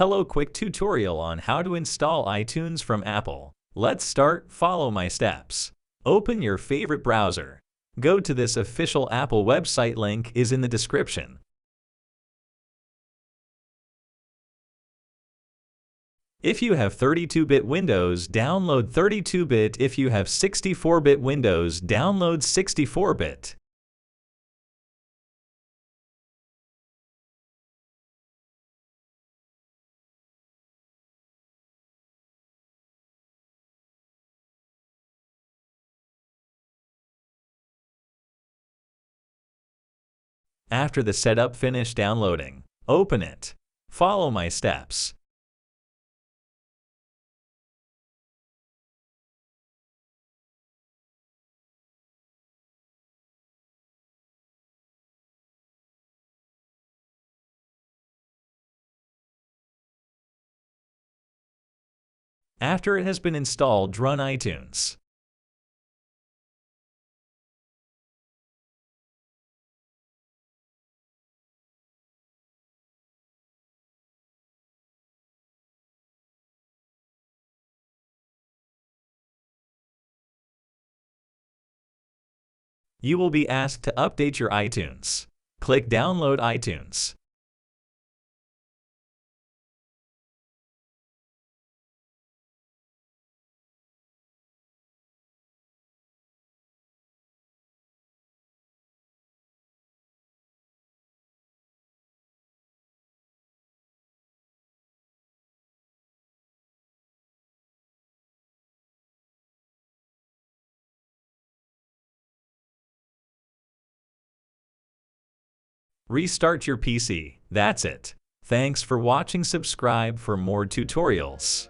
Hello, quick tutorial on how to install iTunes from Apple. Let's start. Follow my steps. Open your favorite browser. Go to this official Apple website, link is in the description. If you have 32-bit Windows, download 32-bit. If you have 64-bit Windows, download 64-bit. After the setup finish downloading, open it. Follow my steps. After it has been installed, run iTunes. You will be asked to update your iTunes. Click Download iTunes. Restart your PC. That's it. Thanks for watching. Subscribe for more tutorials.